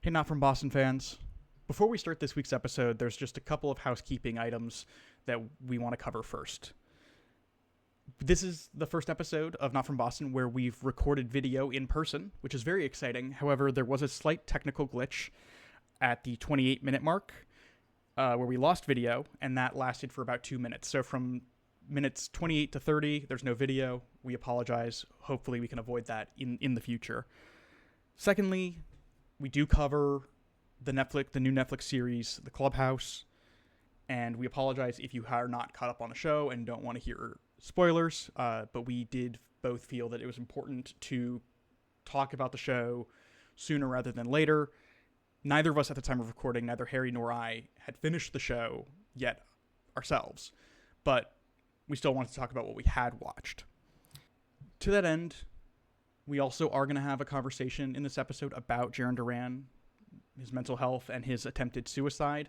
Hey, Not From Boston fans. Before we start this week's episode, there's just a couple of housekeeping items that we want to cover first. This is the first episode of Not From Boston where we've recorded video in person, which is very exciting. However, there was a slight technical glitch at the 28-minute mark where we lost video, and that lasted for about 2 minutes. So from minutes 28 to 30, there's no video. We apologize. Hopefully we can avoid that in the future. Secondly, we do cover the new Netflix series, The Clubhouse, and we apologize if you are not caught up on the show and don't want to hear spoilers, but we did both feel that it was important to talk about the show sooner rather than later. Neither of us at the time of recording, neither Harry nor I, had finished the show yet ourselves, but we still wanted to talk about what we had watched. To that end, we also are going to have a conversation in this episode about Jarren Duran, his mental health, and his attempted suicide.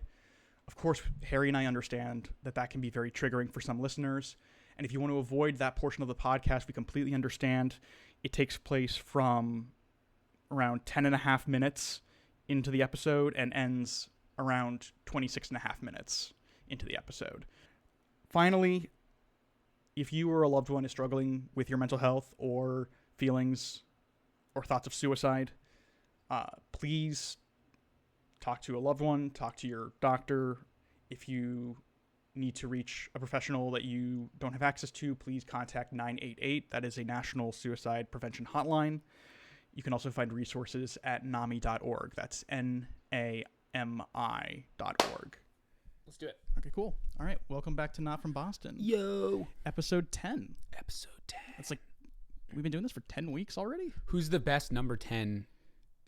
Of course, Harry and I understand that that can be very triggering for some listeners. And if you want to avoid that portion of the podcast, we completely understand. It takes place from around 10 and a half minutes into the episode and ends around 26 and a half minutes into the episode. Finally, if you or a loved one is struggling with your mental health or feelings or thoughts of suicide, please talk to a loved one, talk to your doctor. If you need to reach a professional that you don't have access to, please contact 988. That is a national suicide prevention hotline. You can also find resources at NAMI.org. That's NAMI.org. Let's do it. Okay, cool. All right, welcome back to Not From Boston. Yo. Episode 10. Episode 10. It's like, we've been doing this for 10 weeks already? Who's the best number 10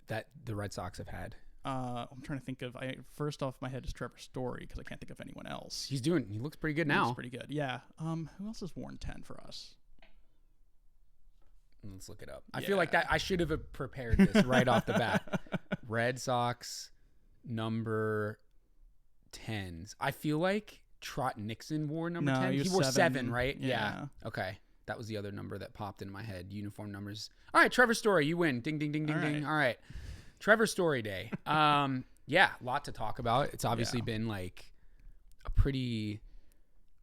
that the Red Sox have had? I'm trying to think of, first off my head is Trevor Story, because I can't think of anyone else. He looks pretty good He now. looks pretty good, yeah. Who else has worn 10 for us? Let's look it up. I feel like that I should have prepared this right off the bat. Red Sox number 10s. I feel like Trot Nixon wore number 10. He wore 7, right? Yeah. Okay. That was the other number that popped into my head. Uniform numbers. All right, Trevor Story, you win. Ding, ding, ding, ding, ding. All right. Trevor Story Day. Yeah, a lot to talk about. It's obviously been like a pretty...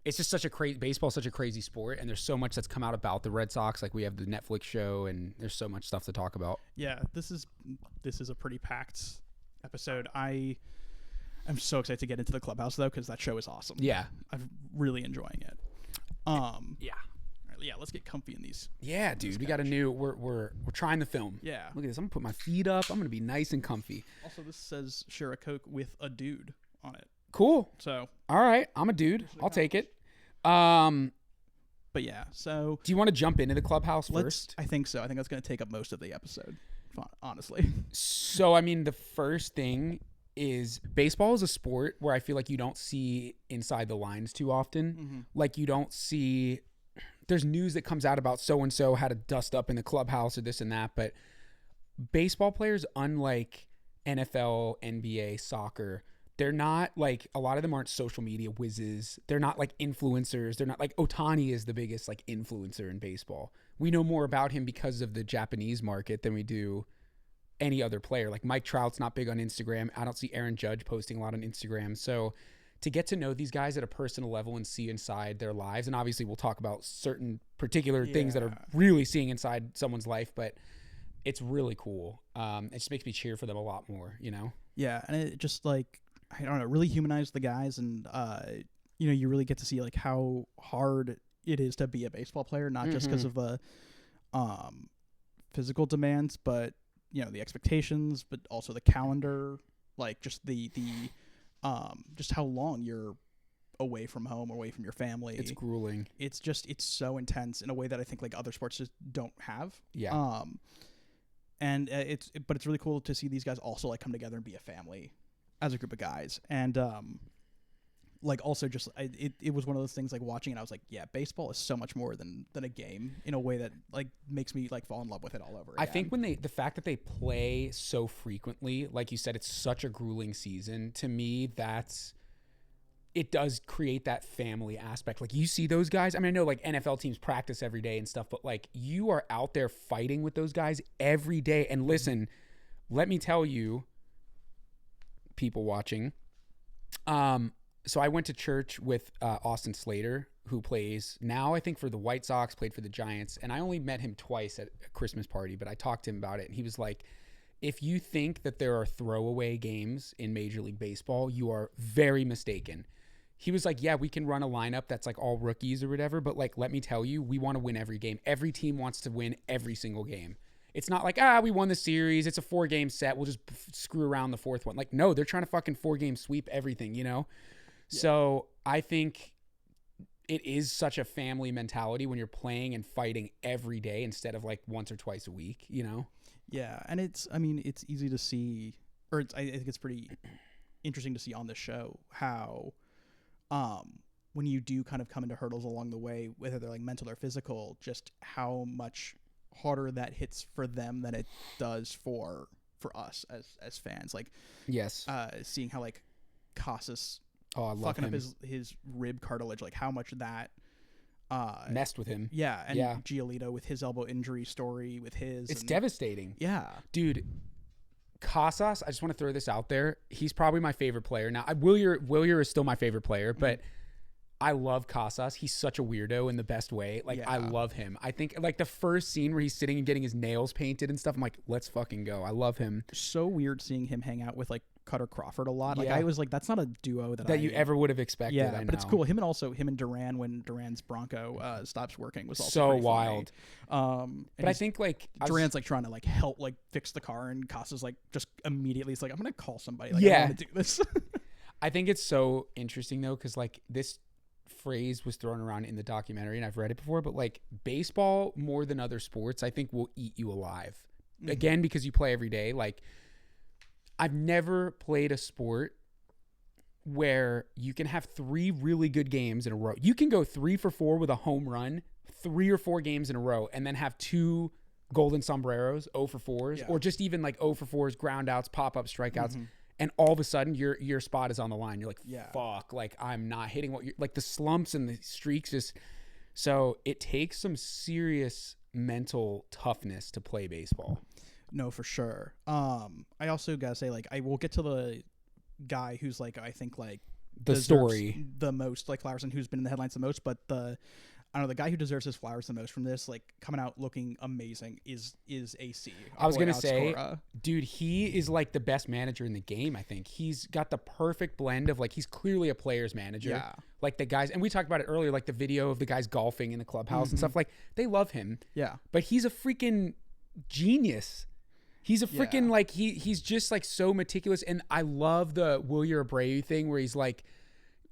It's just such a crazy... Baseball's such a crazy sport, and there's so much that's come out about the Red Sox. Like, we have the Netflix show, and there's so much stuff to talk about. Yeah, this is a pretty packed episode. I'm so excited to get into the Clubhouse, though, because that show is awesome. Yeah. I'm really enjoying it. Yeah. Yeah, let's get comfy in these. Yeah, dude, we got a new. We're trying the film. Yeah. Look at this. I'm gonna put my feet up. I'm gonna be nice and comfy. Also, this says share a Coke with a dude on it. Cool. So. All right, I'm a dude. I'll take it. But yeah, so. Do you want to jump into the Clubhouse first? I think so. I think that's gonna take up most of the episode, honestly. So I mean, the first thing is baseball is a sport where I feel like you don't see inside the lines too often. Mm-hmm. Like you don't see. There's news that comes out about so-and-so had to dust up in the clubhouse or this and that, but baseball players, unlike NFL, NBA, soccer, they're not like, a lot of them aren't social media whizzes. They're not like influencers. They're not like Ohtani is the biggest like influencer in baseball. We know more about him because of the Japanese market than we do any other player. Like Mike Trout's not big on Instagram. I don't see Aaron Judge posting a lot on Instagram. So to get to know these guys at a personal level and see inside their lives, and obviously we'll talk about certain particular things that are really seeing inside someone's life, but it's really cool. It just makes me cheer for them a lot more, you know? Yeah, and it just like, I don't know, really humanized the guys, and you really get to see like how hard it is to be a baseball player, not just because of the physical demands, but the expectations, but also the calendar, like just the just how long you're away from home, away from your family. It's grueling. It's so intense in a way that I think like other sports just don't have. Yeah. And but it's really cool to see these guys also like come together and be a family as a group of guys. And like also just it was one of those things like watching it, I was like, yeah, baseball is so much more than a game in a way that like makes me like fall in love with it all over again. I think when the fact that they play so frequently, like you said, it's such a grueling season. To me, it does create that family aspect. Like you see those guys. I mean, I know like NFL teams practice every day and stuff, but like you are out there fighting with those guys every day. And listen, let me tell you, people watching. So I went to church with Austin Slater, who plays now, I think, for the White Sox, played for the Giants. And I only met him twice at a Christmas party, but I talked to him about it. And he was like, if you think that there are throwaway games in Major League Baseball, you are very mistaken. He was like, yeah, we can run a lineup that's like all rookies or whatever, but like, let me tell you, we want to win every game. Every team wants to win every single game. It's not like, we won the series. It's a 4-game set. We'll just screw around the fourth one. Like, no, they're trying to fucking 4-game sweep everything, you know? Yeah. So I think it is such a family mentality when you're playing and fighting every day instead of like once or twice a week, you know? Yeah. And it's easy to see, or I think it's pretty interesting to see on this show how, when you do kind of come into hurdles along the way, whether they're like mental or physical, just how much harder that hits for them than it does for us as fans. Like, yes, seeing how like Casas fucking up his rib cartilage, like how much that messed with him. Yeah, and Giolito with his elbow injury story with his. It's devastating. Yeah, dude. Casas, I just want to throw this out there. He's probably my favorite player. Now, Wilyer is still my favorite player, but I love Casas. He's such a weirdo in the best way. Like, I love him. I think, like, the first scene where he's sitting and getting his nails painted and stuff, I'm like, let's fucking go. I love him. So weird seeing him hang out with, like, Cutter Crawford a lot. Like, I was like, that's not a duo that you ever would have expected. Yeah, but it's cool. Him and Duran, when Duran's Bronco stops working, was also so wild. But I think, like, Duran's like trying to like help like fix the car, and Casas like just immediately is like, I'm gonna call somebody. Like, I want to do this. I think it's so interesting though, because like this phrase was thrown around in the documentary, and I've read it before, but like baseball more than other sports, I think will eat you alive. Again, because you play every day. Like, I've never played a sport where you can have 3 really good games in a row. You can go 3 for 4 with a home run, 3 or 4 games in a row, and then have 2 golden sombreros, 0 for 4s, or just even like 0 for 4s, ground outs, pop-up strikeouts. And all of a sudden your spot is on the line. You're like, fuck, like I'm not hitting what you're like, the slumps and the streaks just, so it takes some serious mental toughness to play baseball. No, for sure. I also gotta say, like, I will get to the guy who's like, I think like the story the most, like Flowerson, who's been in the headlines the most, but the guy who deserves his flowers the most from this, like coming out looking amazing, is AC. I was gonna say, Cora. Dude, he is like the best manager in the game. I think he's got the perfect blend of like, he's clearly a player's manager. Yeah. Like the guys, and we talked about it earlier, like the video of the guys golfing in the clubhouse and stuff. Like, they love him. Yeah. But he's a freaking genius. He's a freaking like he's just like so meticulous, and I love the Wilyer Abreu thing where he's like,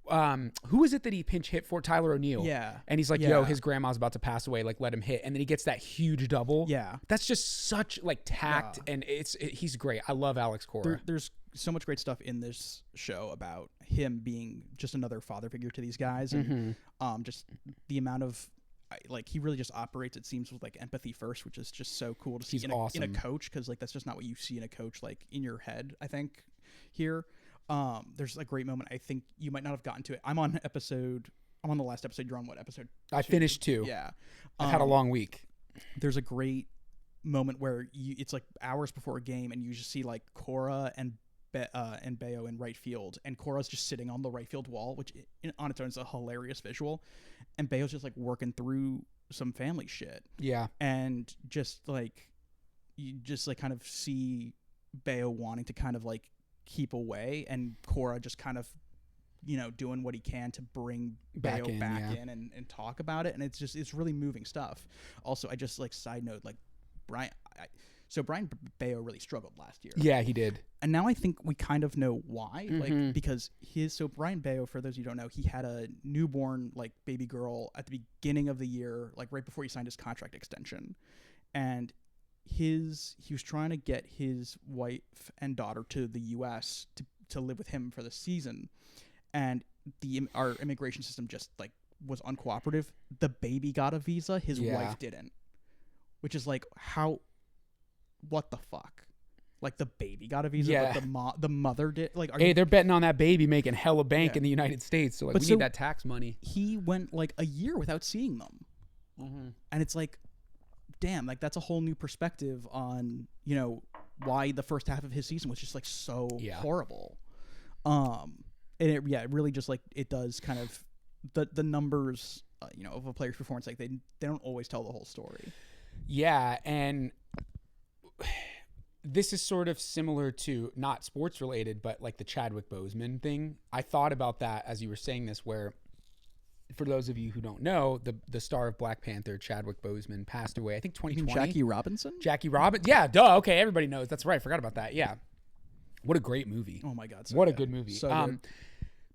who is it that he pinch hit for? Tyler O'Neill. Yeah. And he's like, yo, his grandma's about to pass away, like let him hit, and then he gets that huge double. Yeah. That's just such like tact, and he's great. I love Alex Cora. There's so much great stuff in this show about him being just another father figure to these guys, and just the amount of, like, he really just operates, it seems, with like empathy first, which is just so cool to see in a coach, because like that's just not what you see in a coach, like in your head. I think here there's a great moment. I think you might not have gotten to it. I'm on the last episode. You're on what episode? I finished 2. Yeah. I've had a long week. There's a great moment where it's like hours before a game, and you just see like Cora and Bayo in right field, and Cora's just sitting on the right field wall, which on its own is a hilarious visual, and Bayo's just like working through some family shit. Yeah. And just like, you just like kind of see Bayo wanting to kind of like keep away, and Cora just kind of, you know, doing what he can to bring Bayo back in and talk about it. And it's really moving stuff. Also, I just like, side note, like Brian Bayo really struggled last year. Yeah, he did. And now I think we kind of know why. Like, because Brian Bayo, for those of you who don't know, he had a newborn like baby girl at the beginning of the year, like right before he signed his contract extension. And he was trying to get his wife and daughter to the US to live with him for the season. And our immigration system just like was uncooperative. The baby got a visa, his wife didn't. Which is like, what the fuck? Like, the baby got a visa, but the mother did. Like, they're betting on that baby making hella bank in the United States. So like, we need that tax money. He went like a year without seeing them, and it's like, damn, like that's a whole new perspective on, you know, why the first half of his season was just like so horrible. And it really just like it does kind of the numbers, of a player's performance. Like they don't always tell the whole story. Yeah, and this is sort of similar to, not sports related, but like the Chadwick Boseman thing. I thought about that as you were saying this, where for those of you who don't know, the star of Black Panther, Chadwick Boseman, passed away, I think 2020. Jackie Robinson? Jackie Robinson. Yeah, duh. Okay, everybody knows. That's right. I forgot about that. Yeah. What a great movie. Oh my God. What a good movie. So good.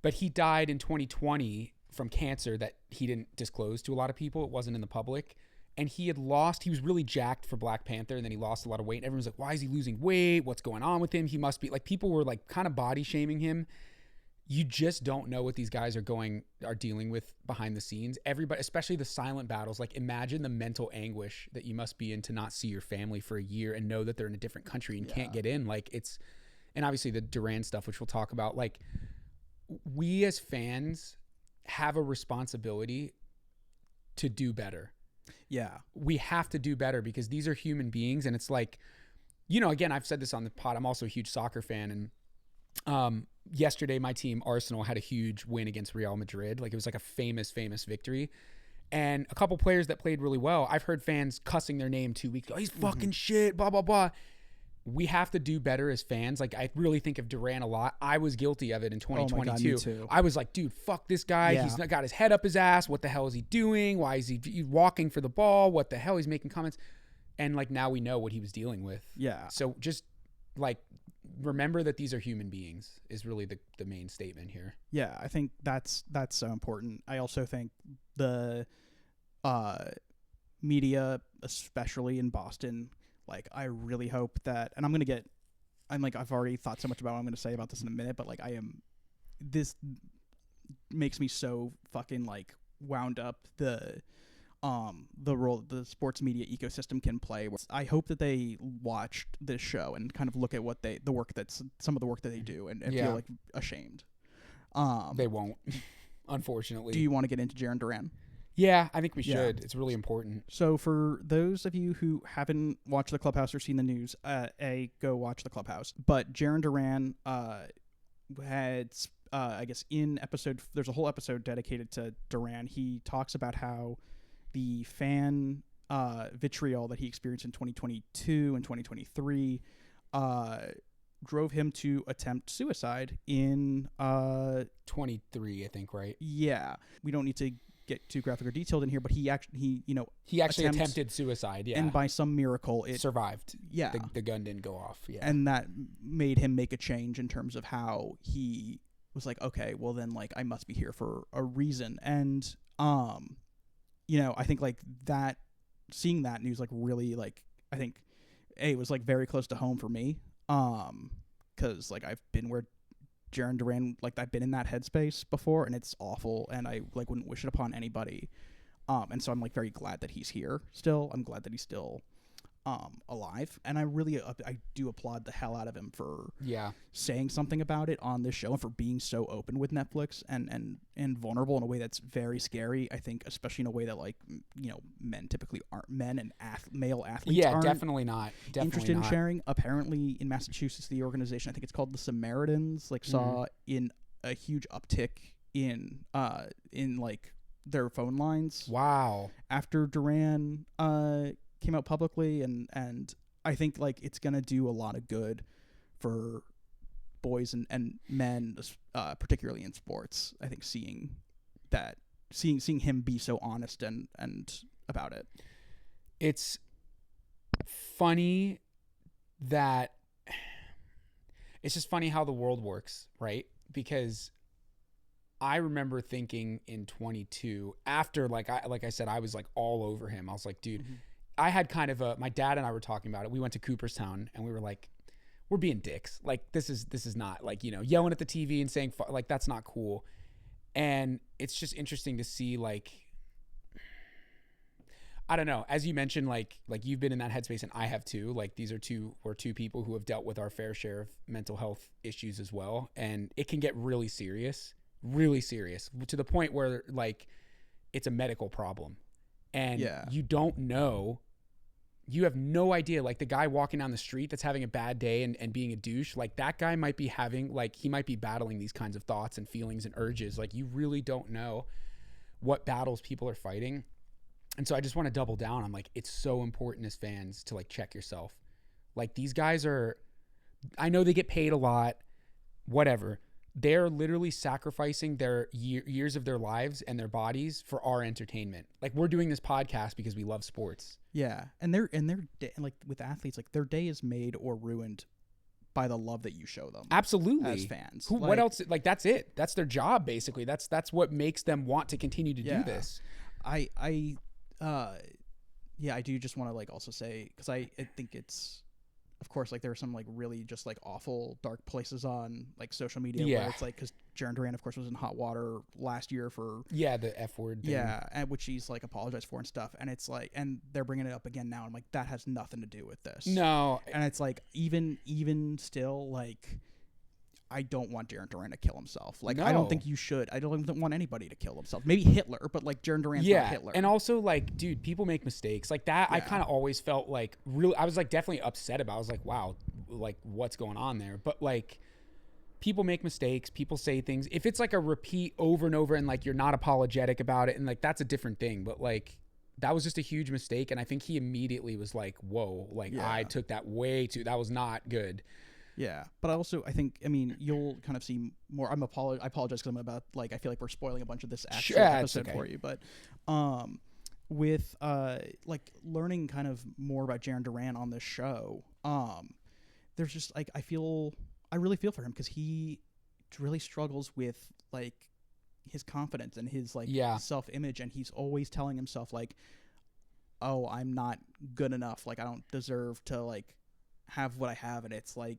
But he died in 2020 from cancer that he didn't disclose to a lot of people. It wasn't in the public. And he was really jacked for Black Panther, and then he lost a lot of weight. And everyone's like, why is he losing weight? What's going on with him? He must be, like, people were like kind of body shaming him. You just don't know what these guys are dealing with behind the scenes. Everybody, especially the silent battles, like imagine the mental anguish that you must be in to not see your family for a year and know that they're in a different country and can't get in. Like and obviously the Duran stuff, which we'll talk about, like we as fans have a responsibility to do better. Yeah. We have to do better because these are human beings. And it's like, again, I've said this on the pod, I'm also a huge soccer fan. And yesterday my team, Arsenal, had a huge win against Real Madrid. Like it was like a famous victory. And a couple players that played really well, I've heard fans cussing their name 2 weeks ago. He's fucking shit, blah, blah, blah. We have to do better as fans. Like I really think of Duran a lot. I was guilty of it in 2022. Oh my God, me too. I was like, dude, fuck this guy. Yeah. He's not got his head up his ass. What the hell is he doing? Why is he walking for the ball? What the hell? He's making comments. And like now we know what he was dealing with. Yeah. So just like remember that these are human beings is really the main statement here. Yeah, I think that's so important. I also think the media, especially in Boston, like I really hope that, and I've already thought so much about what I'm going to say about this in a minute, but like this makes me so fucking like wound up the role the sports media ecosystem can play. I hope that they watched this show and kind of look at some of the work that they do and feel like ashamed. They won't, unfortunately. Do you want to get into Jarren Duran? Yeah, I think we should. It's really important. So for those of you who haven't watched The Clubhouse or seen the news, go watch The Clubhouse. But Jarren Duran had, I guess, there's a whole episode dedicated to Duran. He talks about how the fan vitriol that he experienced in 2022 and 2023 drove him to attempt suicide in 23, I think, right? Yeah. We don't need to get too graphic or detailed in here, but he actually attempted suicide, yeah. And by some miracle it survived. Yeah. The gun didn't go off. Yeah. And that made him make a change in terms of how he was like, okay, well then like I must be here for a reason. And I think like that, seeing that news like really like I think it was like very close to home for me. 'Cause like I've been where Jarren Duran, like I've been in that headspace before and it's awful and I like wouldn't wish it upon anybody. And so I'm like very glad that he's here still. I'm glad that he's still alive, and I really I do applaud the hell out of him for saying something about it on this show and for being so open with Netflix and vulnerable in a way that's very scary. I think especially in a way that like men typically aren't, men and male athletes aren't definitely not interested in sharing. Apparently in Massachusetts, the organization, I think it's called the Samaritans, like saw in a huge uptick in like their phone lines. Wow. After Duran came out publicly, and I think like it's gonna do a lot of good for boys and men, particularly in sports. I think seeing him be so honest and about it. It's funny that it's just funny how the world works, right? Because I remember thinking in 22 after like I said, I was like all over him. I was like, dude, I had kind of my dad and I were talking about it. We went to Cooperstown and we were like, we're being dicks. Like this is not like, yelling at the TV and saying like, that's not cool. And it's just interesting to see like, I don't know, as you mentioned, like you've been in that headspace and I have too. Like these are two people who have dealt with our fair share of mental health issues as well. And it can get really serious to the point where like it's a medical problem. And you don't know you have no idea. Like the guy walking down the street that's having a bad day and being a douche, like that guy might be having, like, he might be battling these kinds of thoughts and feelings and urges. Like, you really don't know what battles people are fighting. And so I just want to double down on, like, it's so important as fans to, like, check yourself. Like, these guys are, I know they get paid a lot, whatever. They're literally sacrificing their years of their lives and their bodies for our entertainment. Like, we're doing this podcast because we love sports. Yeah, and their day, like with athletes, like their day is made or ruined by the love that you show them. Absolutely. As fans. What else? Like, that's it. That's their job, basically. That's what makes them want to continue to do this. I do just want to, like, also say, because I think it's, of course, like, there are some, like, really just, like, awful dark places on, like, social media where it's like, because Jaren Duran, of course, was in hot water last year for the F word thing. and which he's, like, apologized for and stuff, and it's like, and they're bringing it up again now. I'm like, that has nothing to do with this. No. And it's like, even still, like, I don't want Jaren Duran to kill himself. Like, I don't think you should. I don't want anybody to kill himself. Maybe Hitler, but, like, Jaren Duran's not Hitler. And also, like, dude, people make mistakes like that. I kind of always felt like I was, like, definitely upset about it. I was like, wow, like, what's going on there? But, like, people make mistakes. People say things. If it's, like, a repeat over and over and, like, you're not apologetic about it, and, like, that's a different thing. But, like, that was just a huge mistake. And I think he immediately was like, whoa, like, I took that that was not good. Yeah, but I think, I mean, you'll kind of see more. I apologize because I'm about, like, I feel like we're spoiling a bunch of this actual episode for you. But with like learning kind of more about Jaren Duran on this show, there's just, like, I really feel for him because he really struggles with, like, his confidence and his, like, self-image, and he's always telling himself, like, oh, I'm not good enough, like, I don't deserve to, like, have what I have. And it's like,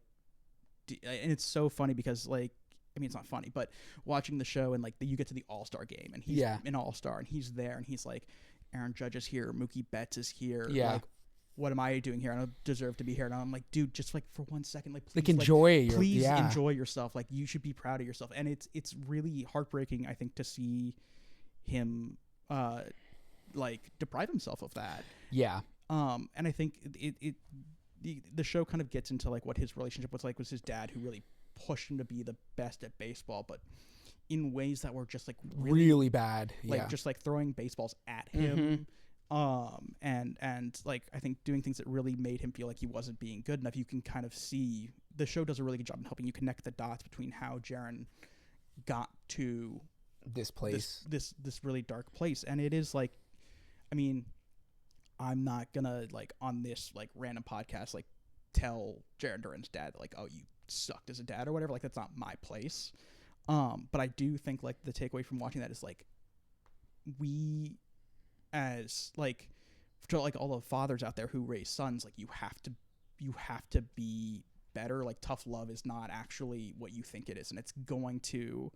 and it's so funny because, like, I mean, it's not funny, but watching the show and, like, you get to the All-Star game and he's an All-Star and he's there and he's like, Aaron Judge is here, Mookie Betts is here. Yeah. Like, what am I doing here? I don't deserve to be here. And I'm like, dude, just, like, for 1 second, like, please, like, enjoy enjoy yourself. Like, you should be proud of yourself. And it's really heartbreaking, I think, to see him, like, deprive himself of that. Yeah. And I think the show kind of gets into, like, what his relationship was like with his dad, who really pushed him to be the best at baseball, but in ways that were just, like, really bad. Like, just, like, throwing baseballs at him. And like, I think doing things that really made him feel like he wasn't being good enough. You can kind of see the show does a really good job in helping you connect the dots between how Jaren got to this place, this really dark place. And it is, like, I mean, I'm not gonna, like, on this, like, random podcast, like, tell Jaren Duran's dad, like, oh, you sucked as a dad or whatever. Like, that's not my place. But I do think, like, the takeaway from watching that is, like, we, as, like, to, like, all the fathers out there who raise sons, like, you have to be better. Like, tough love is not actually what you think it is, and it's going to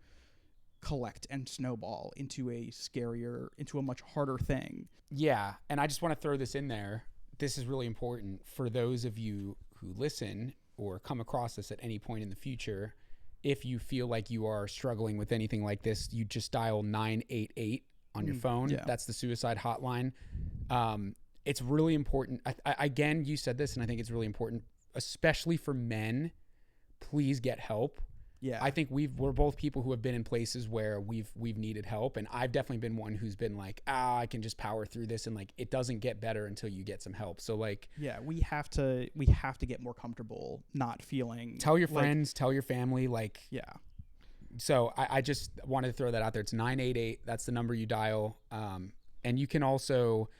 collect and snowball into a much harder thing. Yeah, and I just want to throw this in there. This is really important for those of you who listen or come across this at any point in the future. If you feel like you are struggling with anything like this, you just dial 988 on your phone. Yeah. That's the suicide hotline. It's really important. Again, you said this, and I think it's really important, especially for men. Please get help. Yeah, I think we're both people who have been in places where we've needed help, and I've definitely been one who's been like, I can just power through this, and, like, it doesn't get better until you get some help. So, like, yeah, we have to get more comfortable not feeling. Tell your friends, tell your family, like, yeah. So I just wanted to throw that out there. It's 988. That's the number you dial. And you can also,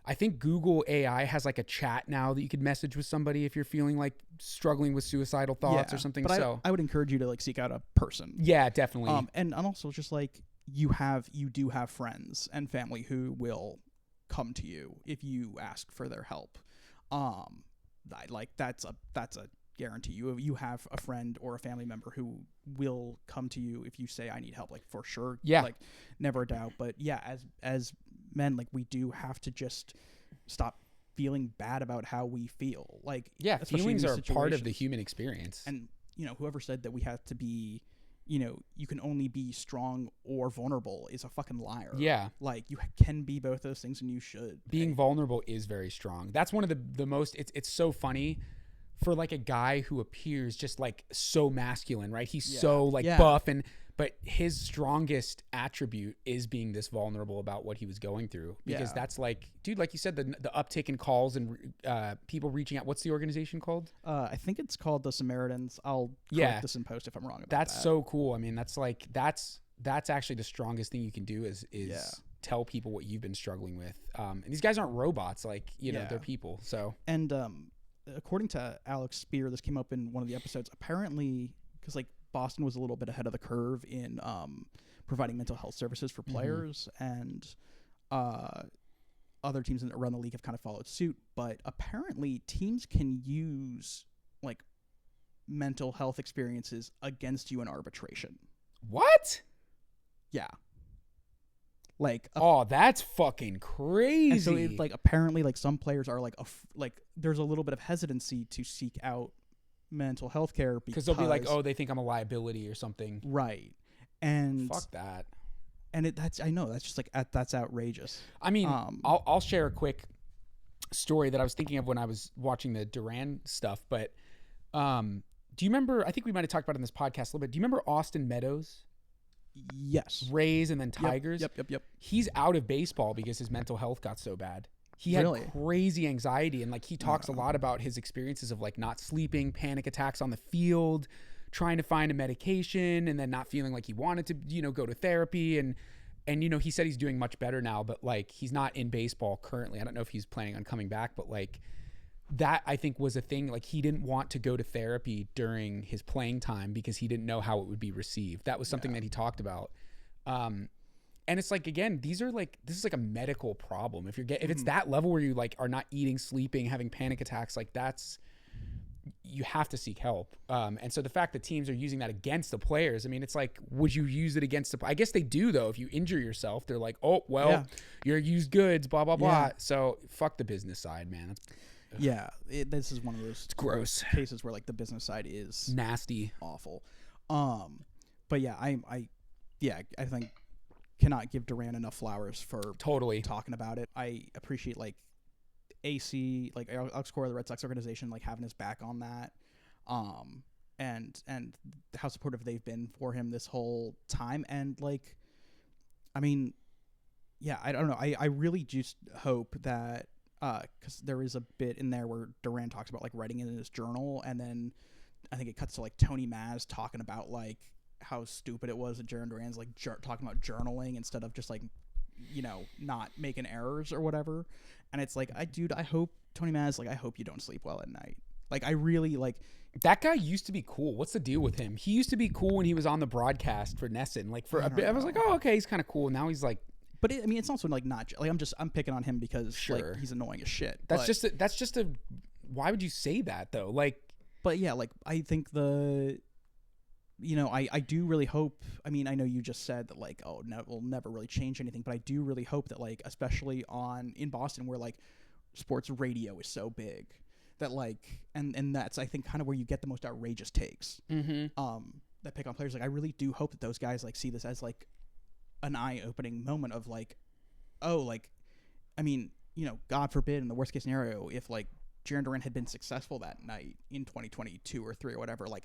I think Google AI has, like, a chat now that you could message with somebody if you're feeling like struggling with suicidal thoughts or something. But so I would encourage you to, like, seek out a person. Yeah, definitely. And also just, like, you do have friends and family who will come to you if you ask for their help. Like, that's a guarantee. You have a friend or a family member who will come to you if you say, I need help, like, for sure. Yeah. Like, never a doubt. But yeah, as men, like, we do have to just stop feeling bad about how we feel. Like, yeah, especially feelings in are these part of the situations. human experience. And, you know, whoever said that we have to be you can only be strong or vulnerable is a fucking liar. Yeah. Like, you can be both those things, and you should. Being vulnerable is very strong. That's one of the most, it's so funny for like a guy who appears just like so masculine, right? He's so like buff, but his strongest attribute is being this vulnerable about what he was going through, because that's like, dude, like you said, the uptick in calls and people reaching out. What's the organization called? I think it's called the Samaritans. I'll correct this in post if I'm wrong about that. That's so cool. I mean, that's like, that's actually the strongest thing you can do is tell people what you've been struggling with. And these guys aren't robots, like, they're people. So, and according to Alex Spear, this came up in one of the episodes, apparently, because like Boston was a little bit ahead of the curve in providing mental health services for players, and other teams around the league have kind of followed suit. But apparently teams can use like mental health experiences against you in arbitration. What? Yeah. Like, that's fucking crazy. And so it, like, apparently, like, some players are like there's a little bit of hesitancy to seek out mental health care because they'll be like, oh, they think I'm a liability or something. Right. And fuck that. And I know that's just like, that's outrageous. I mean, I'll share a quick story that I was thinking of when I was watching the Duran stuff. But do you remember? I think we might have talked about it in this podcast a little bit. Do you remember Austin Meadows? Yes. Rays and then Tigers. Yep. He's out of baseball because his mental health got so bad. He had crazy anxiety, and like he talks a lot about his experiences of like not sleeping, panic attacks on the field, trying to find a medication, and then not feeling like he wanted to, go to therapy. And he said he's doing much better now, but like he's not in baseball currently. I don't know if he's planning on coming back, but like that I think was a thing. Like he didn't want to go to therapy during his playing time because he didn't know how it would be received. That was something that he talked about. And it's like, again, this is like a medical problem. If it's that level where you like are not eating, sleeping, having panic attacks, like you have to seek help. And so the fact that teams are using that against the players, I mean, it's like, would you use it against I guess they do though. If you injure yourself, they're like, oh, well, you're used goods, blah, blah, blah. So fuck the business side, man. This is one of those gross cases where like the business side is nasty, awful. But yeah, I think cannot give Duran enough flowers for talking about it. I appreciate like AC, like Alex Cora, the Red Sox organization, like having his back on that, and how supportive they've been for him this whole time. And like, I mean, I don't know. I really just hope that because there is a bit in there where Duran talks about like writing it in his journal, and then I think it cuts to like Tony Maz talking about like how stupid it was that Jarren Duran's like talking about journaling instead of just like not making errors or whatever. And it's like, I hope Tony Maz, like, I hope you don't sleep well at night. Like, I really like that guy used to be cool. What's the deal with him? He used to be cool when he was on the broadcast for Nesson. Like for a bit, I was like, oh, okay, he's kind of cool. Now he's like, but it's also like not like I'm picking on him because like he's annoying as shit. That's just a why would you say that though? Like, but yeah, like I think I do really hope. I mean, I know you just said that like, oh, no, we'll never really change anything, but I do really hope that like, especially in Boston where like sports radio is so big that like, and that's I think kind of where you get the most outrageous takes. That pick on players. Like I really do hope that those guys like see this as like an eye-opening moment of like, oh, like, I mean, God forbid in the worst case scenario, if like Jarren Duran had been successful that night in 2022 or 3 or whatever, like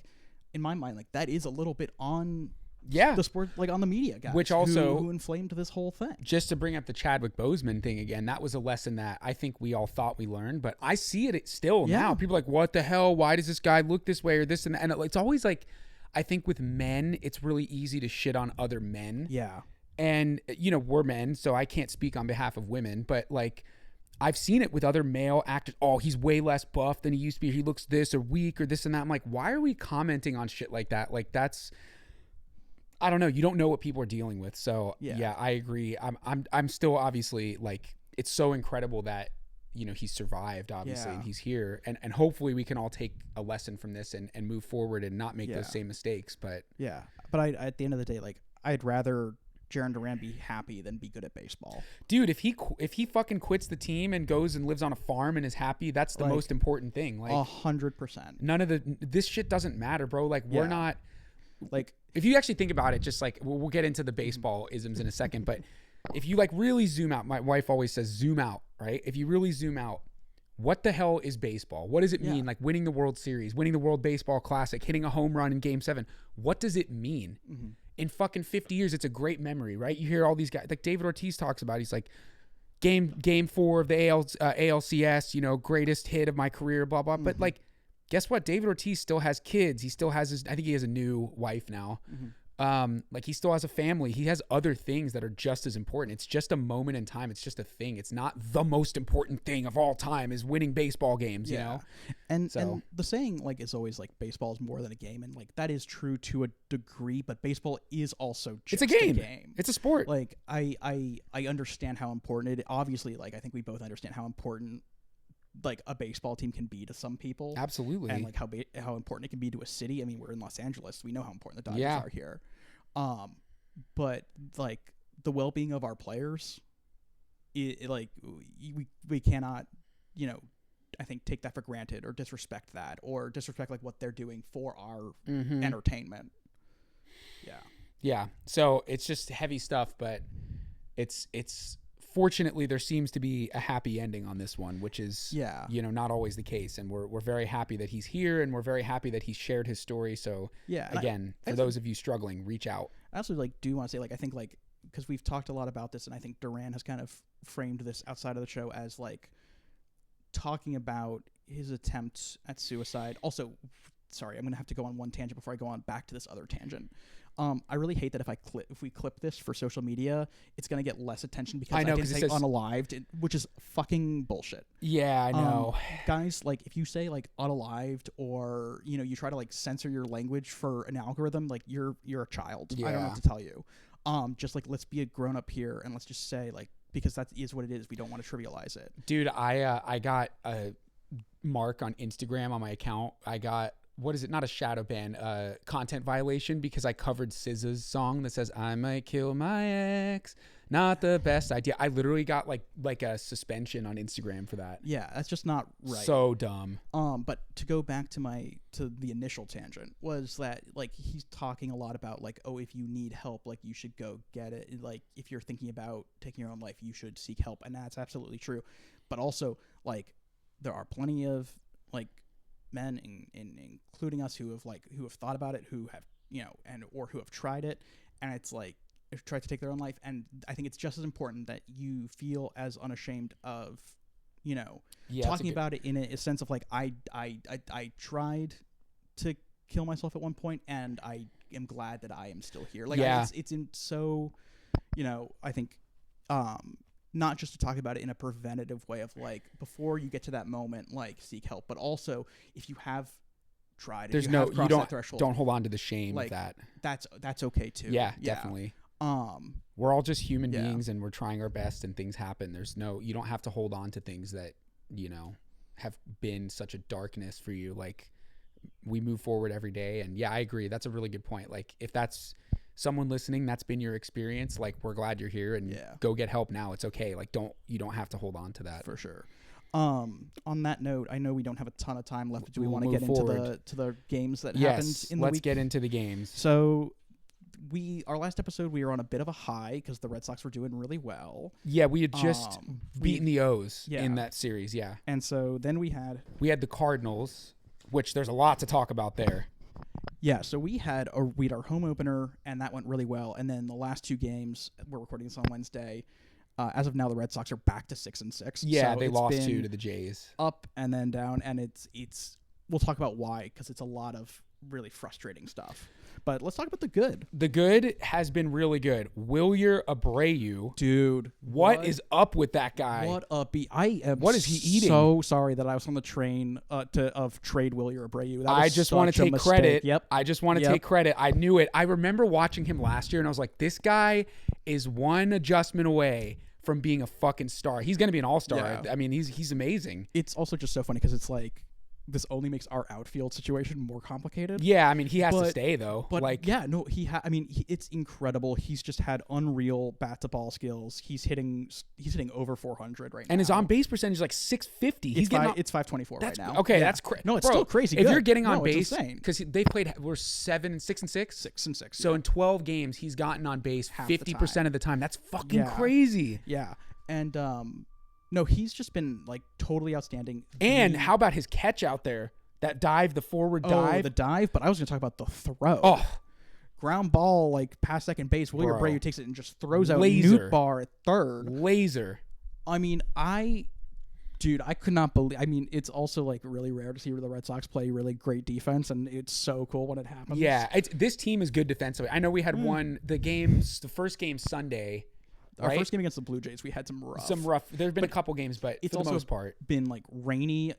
in my mind, like that is a little bit on the sport, like on the media guys, which also who inflamed this whole thing. Just to bring up the Chadwick Boseman thing again, that was a lesson that I think we all thought we learned, but I see it still now. People are like, what the hell? Why does this guy look this way or this and that? And it's always like, I think with men, it's really easy to shit on other men. Yeah. And, we're men, so I can't speak on behalf of women, but like, I've seen it with other male actors. Oh, he's way less buff than he used to be. He looks this or weak or this and that. I'm like, why are we commenting on shit like that? Like I don't know. You don't know what people are dealing with. So yeah, I agree. I'm still obviously like, it's so incredible that, he's survived obviously and he's here and hopefully we can all take a lesson from this and move forward and not make those same mistakes. But at the end of the day, like I'd rather Jarren Duran be happy than be good at baseball. Dude, if he fucking quits the team and goes and lives on a farm and is happy, that's the most important thing. Like 100%. None of this shit doesn't matter, bro. Like we're not Like, if you actually think about it, just like we'll get into the baseball isms in a second, but if you like really zoom out, my wife always says zoom out, right? If you really zoom out, what the hell is baseball? What does it mean? Like winning the World Series, winning the World Baseball Classic, hitting a home run in Game 7. What does it mean? In fucking 50 years, it's a great memory, right? You hear all these guys, like David Ortiz talks about, he's like, game 4 of the ALCS, you know, greatest hit of my career, blah, blah. But like, guess what? David Ortiz still has kids. He still has I think he has a new wife now. Like he still has a family. He has other things that are just as important. It's just a moment in time. It's just a thing. It's not the most important thing of all time is winning baseball games, you know? And the saying like is always like baseball is more than a game. And like that is true to a degree, but baseball is also just It's a game. It's a sport. Like I understand how important it obviously, like I think we both understand how important like a baseball team can be to some people. Absolutely. And like how important it can be to a city. I mean, we're in Los Angeles. We know how important the Dodgers are here. But like the well-being of our players, like we cannot, you know, I think take that for granted or disrespect that or disrespect like what they're doing for our entertainment. Yeah. So it's just heavy stuff, but it's fortunately there seems to be a happy ending on this one, which is, you know, not always the case. And we're very happy that he's here and we're very happy that he shared his story. So again, for those of you struggling, reach out. I also like do want to say, like, I think like, because we've talked a lot about this and I think Duran has kind of framed this outside of the show as like talking about his attempts at suicide. Also, sorry, I'm going to have to go on one tangent before I go on back to this other tangent. I really hate that if we clip this for social media, it's going to get less attention because I didn't say unalived, which is fucking bullshit. Yeah, I know. Guys, like if you say like unalived or, you know, you try to like censor your language for an algorithm, like you're a child. I don't know what to tell you. Just like let's be a grown up here and let's just say like, because that is what it is. We don't want to trivialize it. Dude, I got a mark on Instagram on my account. I got, what is it? Not a shadow ban, content violation because I covered SZA's song that says I might kill my ex. Not the best idea. I literally got like a suspension on Instagram for that. Yeah, that's just not right. So dumb. But to go back to the initial tangent was that like he's talking a lot about like, oh, if you need help, like you should go get it. Like if you're thinking about taking your own life, you should seek help, and that's absolutely true. But also like there are plenty of like men, including us, who have thought about it, who have, you know, or who have tried it, and it's like tried to take their own life. And I think it's just as important that you feel as unashamed of, you know, talking about it in a sense of like I tried to kill myself at one point, and I am glad that I am still here. Like it's in so, you know, I think not just to talk about it in a preventative way of like before you get to that moment, like seek help, but also if you have tried, there's you don't hold on to the shame like, of that. That's okay too. Yeah, definitely. We're all just human beings and we're trying our best and things happen. You don't have to hold on to things that, you know, have been such a darkness for you. Like we move forward every day. And yeah, I agree. That's a really good point. Like if that's someone listening, that's been your experience, like we're glad you're here and go get help now. It's okay. Like you don't have to hold on to that. For sure. On that note, I know we don't have a ton of time left. Do we want to get into the games that happened in the week? Let's get into the games. So our last episode, we were on a bit of a high because the Red Sox were doing really well. Yeah, we had just beaten the O's in that series. Yeah. And so then we had the Cardinals, which there's a lot to talk about there. Yeah, so we had our home opener, and that went really well. And then the last two games, we're recording this on Wednesday. As of now, the Red Sox are back to 6-6. Yeah, so they lost 2 to the Jays. Up and then down, and it's. We'll talk about why, because it's a lot of really frustrating stuff. But let's talk about the good. The good has been really good. Wilyer Abreu. Dude. What is up with that guy? What a I am What is he eating? So sorry that I was on the train of trade Wilyer Abreu. I just want to take credit. Yep. I just want to take credit. I knew it. I remember watching him last year, and I was like, this guy is one adjustment away from being a fucking star. He's going to be an all-star. Yeah. I mean, he's amazing. It's also just so funny because it's like, this only makes our outfield situation more complicated. Yeah, I mean, he has to But- stay though. But Like, yeah, no, it's incredible. He's just had unreal bat to ball skills. He's hitting over 400 right now. and his on base percentage is like 650. He's getting it's 524 right that's now. okay. Yeah. That's crazy. No, it's still crazy. If good. you're getting on No, it's base, insane. because they played, we're 6 and 6. 6 and 6. So yeah. in 12 games, he's gotten on base Half the 50% of the time. That's fucking Yeah. crazy. Yeah, and no, he's just been like totally outstanding. And how about his catch out there? That dive, the forward dive. the dive? But I was going to talk about the throw. Oh, Ground ball like past second base. William Bro. Abreu takes it and just throws out Laser. Newt Bar at third. laser. I mean, I could not believe. I mean, it's also like really rare to see the Red Sox play really great defense, and it's so cool when it happens. Yeah, this team is good defensively. I know we had the first game Sunday. Our right? first game against the Blue Jays, we had some rough. There's been a couple games, but It's for the also most part, been like rainy.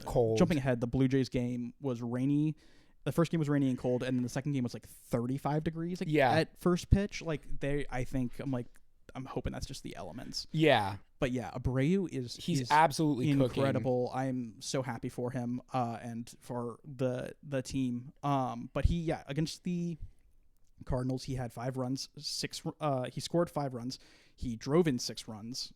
Cold. Jumping ahead, the Blue Jays game was rainy. The first game was rainy and cold, and then the second game was like 35 degrees. Like, Yeah. At first pitch, like I'm hoping that's just the elements. yeah, But yeah, Abreu is he's absolutely incredible. I'm so happy for him and for the team. But against the Cardinals, he had 5 runs, he scored 5 runs, he drove in 6 runs,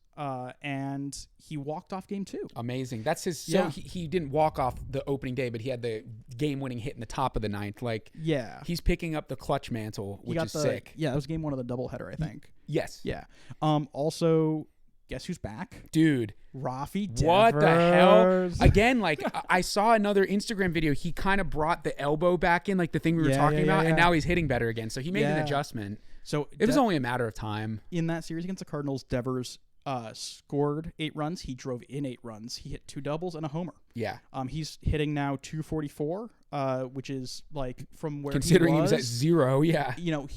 and he walked off game 2. Amazing. That's his. So Yeah. he didn't walk off the opening day, but he had the game-winning hit in the top of the 9th. Like, Yeah, he's picking up the clutch mantle, he which got is sick. Yeah, that was game 1 of the doubleheader, I think. Yes. Yeah. Also, guess who's back? Dude, Rafi Devers. what the hell? Again, like I saw another Instagram video. He kind of brought the elbow back in, like the thing we were talking about, and yeah. now he's hitting better again. So he made an Yeah. adjustment. So It was only a matter of time. in that series against the Cardinals, Devers scored 8 runs. He drove in 8 runs. He hit 2 doubles and a homer. Yeah. He's hitting now 244, which is like from where Considering he was at was 0, yeah. You know,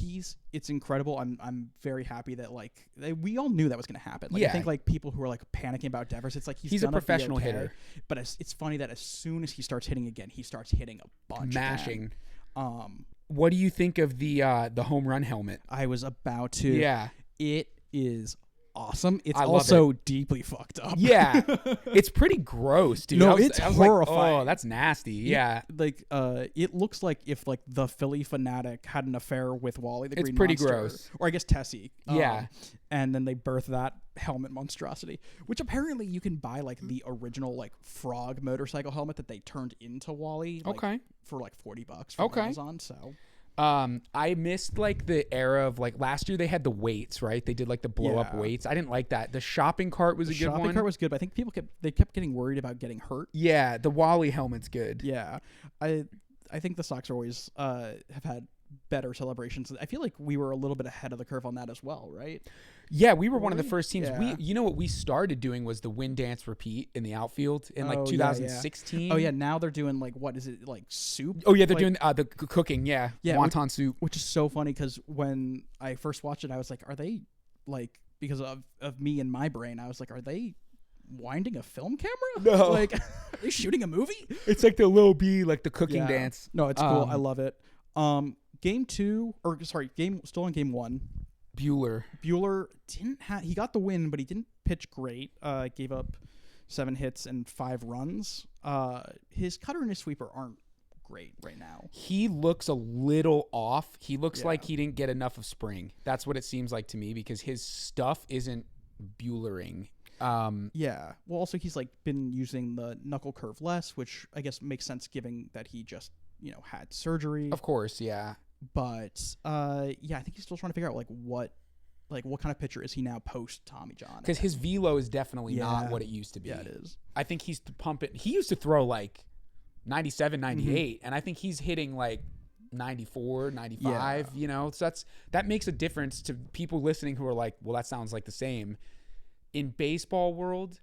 it's incredible. I'm very happy that like we all knew that was going to happen. Like, Yeah. I think like people who are like panicking about Devers, it's like He's a gonna be professional okay. hitter. But it's funny that as soon as he starts hitting again, he starts hitting a bunch. Mashing. Again. What do you think of the home run helmet? I was about to. Yeah. It is awesome. It's I love also deeply fucked up. Yeah. It's pretty gross, dude. No, I was it's like, horrifying. oh, that's nasty. Yeah. Like it looks like if like the Philly fanatic had an affair with Wally the It's Green pretty Monster, gross. or I guess Tessie. Yeah. And then they birthed that helmet monstrosity, which apparently you can buy like the original like frog motorcycle helmet that they turned into Wally. Like, Okay. For like $40 from Okay. Amazon. So I missed like the era of like last year they had the weights, right? They did like the blow up Yeah. weights. I didn't like that. The shopping cart was a good shopping one. cart was good, but I think people kept getting worried about getting hurt. Yeah, the Wally helmet's good. Yeah, I think the Sox are always have had better celebrations. I feel like we were a little bit ahead of the curve on that as well, right? Yeah, we were one of the Were we? first teams. Yeah. You know what we started doing was the win dance repeat in the outfield in like Oh, yeah, 2016. Oh yeah, now they're doing like what is it like soup? Oh yeah, they're Like, doing the cooking. Yeah, Yeah, wonton soup. which is so funny because when I first watched it, I was like, are they like because of me and my brain? I was like, are they winding a film camera? No. Like are they shooting a movie? It's like the Lil B, like the cooking Yeah. dance. No, it's cool. I love it. Game 2 or sorry, still in game 1. Bueller. Bueller he got the win, but he didn't pitch great. Gave up 7 hits and 5 runs. His cutter and his sweeper aren't great right now. He looks a little off. He looks Yeah. like he didn't get enough of spring. That's what it seems like to me because his stuff isn't Buellering. Yeah. Well, also he's like been using the knuckle curve less, which I guess makes sense given that he just had surgery. Of course, yeah. But yeah, I think he's still trying to figure out what kind of pitcher is he now post Tommy John? Because his velo is definitely not Yeah. what it used to be. Yeah, it is. I think he's pumping. He used to throw like 97, 98, and I think he's hitting like 94, 95, So that makes a difference to people listening who are like, well, that sounds like the same. In baseball world,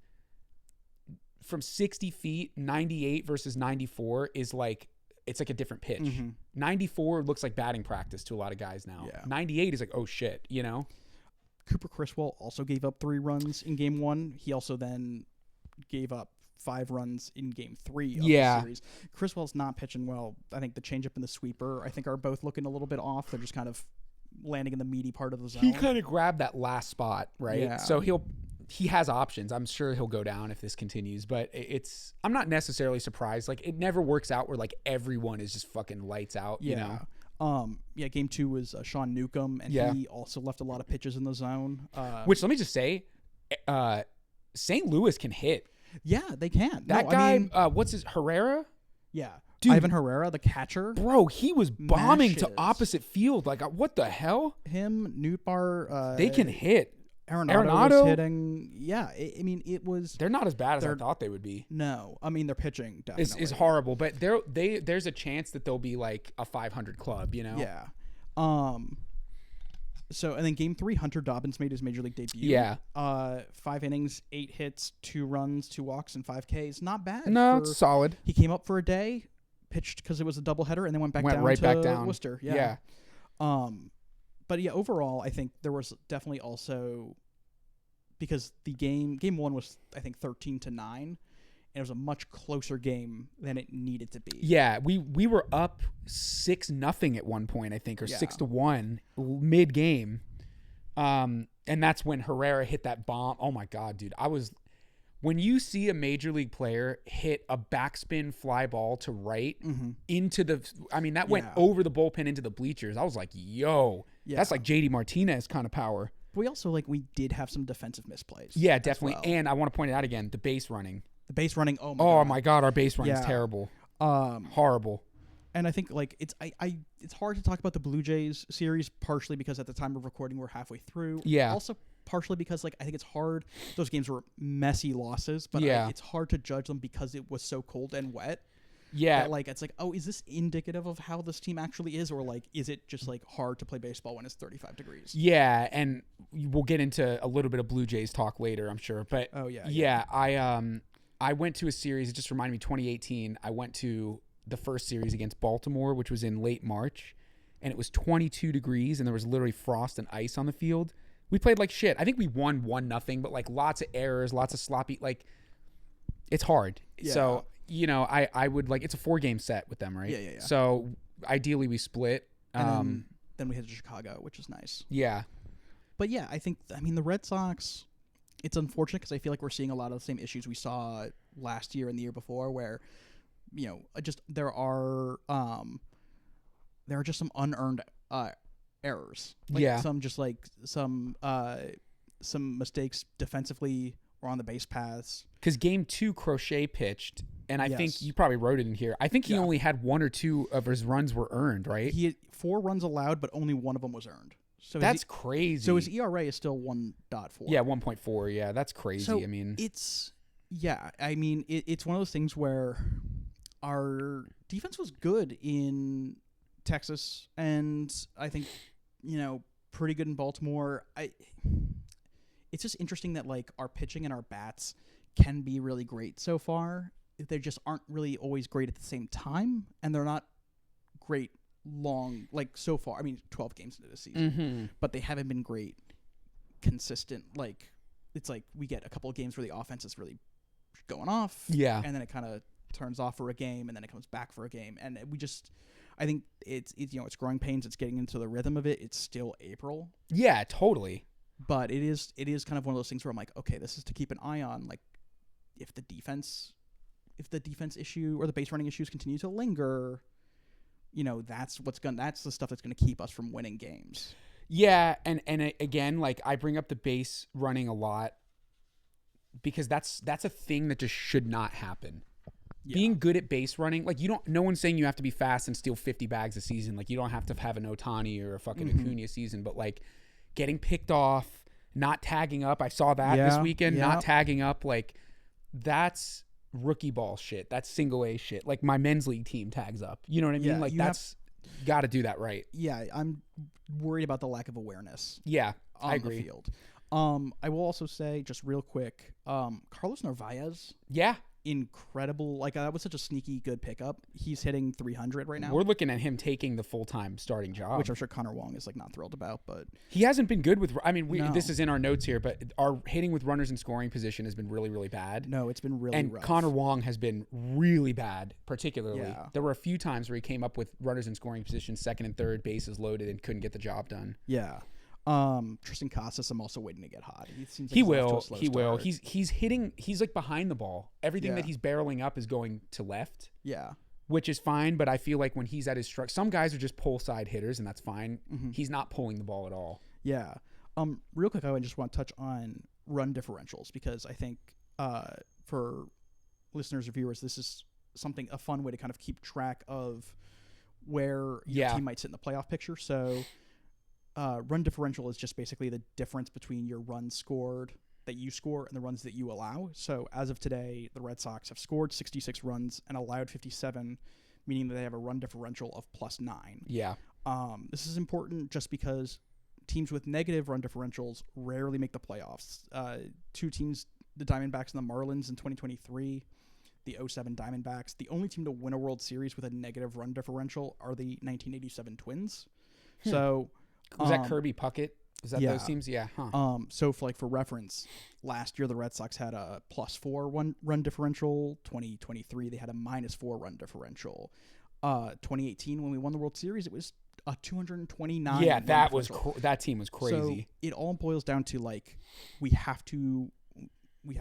from 60 feet, 98 versus 94 is like, it's like a different pitch. Mhm. 94 looks like batting practice to a lot of guys now. Yeah. 98 is like, oh shit, Cooper Criswell also gave up 3 runs in game 1. He also then gave up 5 runs in game 3 of Yeah. the series. Criswell's not pitching well. I think the changeup and the sweeper, I think, are both looking a little bit off. They're just kind of landing in the meaty part of the zone. He kind of grabbed that last spot, right? Yeah. So he has options. I'm sure he'll go down if this continues, but I'm not necessarily surprised. Like, it never works out where like everyone is just fucking lights out, you know? Game 2 was Sean Newcomb, and he also left a lot of pitches in the zone. Which, let me just say, St. Louis can hit. Yeah, they can. That guy, what's his, Herrera? Yeah. Dude, Ivan Herrera, the catcher. Bro, he was bombing to Mashes. opposite field. Like, what the hell? Him, Nootbaar. They can hit. Arenado was hitting. Yeah, I mean, it was. They're not as bad as I thought they would be. No, I mean, their pitching definitely is horrible, but there's a chance that they'll be like a 500 club, you know? Yeah. So, and then game 3, Hunter Dobbins made his major league debut. Yeah. 5 innings, 8 hits, 2 runs, 2 walks, and 5 Ks. Not bad. No, it's solid. He came up for a day, pitched because it was a doubleheader, and then went back down to Worcester. Yeah. But yeah, overall, I think there was definitely also, because the game 1 was, I think, 13-9, and it was a much closer game than it needed to be. Yeah, we were up 6-0 at one point, I think, or 6-1 mid game, and that's when Herrera hit that bomb. Oh my god, dude! When you see a major league player hit a backspin fly ball to right into that went over the bullpen into the bleachers. I was like, yo, that's like JD Martinez kind of power. But we also, we did have some defensive misplays. Yeah, definitely. Well. And I want to point it out again, the base running. The base running, oh my god, our base running is terrible. Horrible. And I think it's hard to talk about the Blue Jays series, partially because at the time of recording we're halfway through. Yeah. Also partially because I think it's hard. Those games were messy losses, but it's hard to judge them because it was so cold and wet. Yeah. That, it's oh, is this indicative of how this team actually is, or is it just hard to play baseball when it's 35 degrees? Yeah, and we'll get into a little bit of Blue Jays talk later, I'm sure. But I went to a series. It just reminded me, 2018. I went to the first series against Baltimore, which was in late March, and it was 22 degrees, and there was literally frost and ice on the field. We played like shit. I think we won 1-0, but lots of errors, lots of sloppy. It's hard. Yeah. So I would it's a 4-game set with them, right? Yeah. So ideally we split. And then we head to Chicago, which is nice. Yeah. But yeah, the Red Sox. It's unfortunate because I feel like we're seeing a lot of the same issues we saw last year and the year before, where, there are just some unearned errors. Some mistakes defensively or on the base paths. Because game 2, Crochet pitched, and I think you probably wrote it in here. I think he only had 1 or 2 of his runs were earned, right? He had 4 runs allowed, but only 1 of them was earned. So that's crazy. So his ERA is still 1.4. Yeah, 1.4. Yeah, that's crazy. So it's one of those things where our defense was good in Texas, and I think pretty good in Baltimore. It's just interesting that our pitching and our bats can be really great so far. They just aren't really always great at the same time, and they're not great long so far. 12 games into the season, but they haven't been great consistent. It's we get a couple of games where the offense is really going off, and then it kind of turns off for a game, and then it comes back for a game, and I think it's growing pains. It's getting into the rhythm of it. It's still April. Yeah, totally. But it is kind of one of those things where I'm okay, this is to keep an eye on. If the defense issue or the base running issues continue to linger, that's the stuff that's gonna keep us from winning games. Yeah, and again, I bring up the base running a lot because that's a thing that just should not happen. Yeah. Being good at base running, no one's saying you have to be fast and steal 50 bags a season. You don't have to have an Ohtani or a fucking Acuna season, but getting picked off, not tagging up. I saw that this weekend, not tagging up. That's rookie ball shit. That's single A shit. My men's league team tags up. You know what I mean? That's got to do that right. Yeah, I'm worried about the lack of awareness. Yeah, on I agree. The field. I will also say, just real quick, Carlos Narvaez. Yeah. Incredible. That was such a sneaky good pickup. He's hitting 300 right now. We're looking at him taking the full-time starting job, which I'm sure Connor Wong is not thrilled about, but he hasn't been good with, this is in our notes here, but our hitting with runners in scoring position has been really, really bad. No, it's been really and rough. Connor Wong has been really bad, particularly. Yeah. There were a few times where he came up with runners in scoring position, second and third, bases loaded, and couldn't get the job done. Yeah. Tristan Casas, I'm also waiting to get hot. He seems like He he's off to a will. slow He will. start. He's hitting. He's like behind the ball. Everything Yeah. that he's barreling up is going to left, Yeah. which is fine. But I feel like when he's at his strike, some guys are just pull side hitters, and that's fine. Mm-hmm. He's not pulling the ball at all. Yeah. Real quick, I just want to touch on run differentials because I think for listeners or viewers, this is a fun way to kind of keep track of where your team might sit in the playoff picture. So run differential is just basically the difference between your runs scored that you score and the runs that you allow. So as of today, the Red Sox have scored 66 runs and allowed 57, meaning that they have a run differential of +9. Yeah. This is important just because teams with negative run differentials rarely make the playoffs. Two teams, the Diamondbacks and the Marlins in 2023, the 07 Diamondbacks. The only team to win a World Series with a negative run differential are the 1987 Twins. So Was that Kirby Puckett? Is that yeah. those teams? Yeah. Huh. So for reference, last year the Red Sox had a +4 run differential. 2023 they had a -4 run differential. 2018 when we won the World Series, it was a 229. Yeah, run that was differential. that team was crazy. So it all boils down to like we have to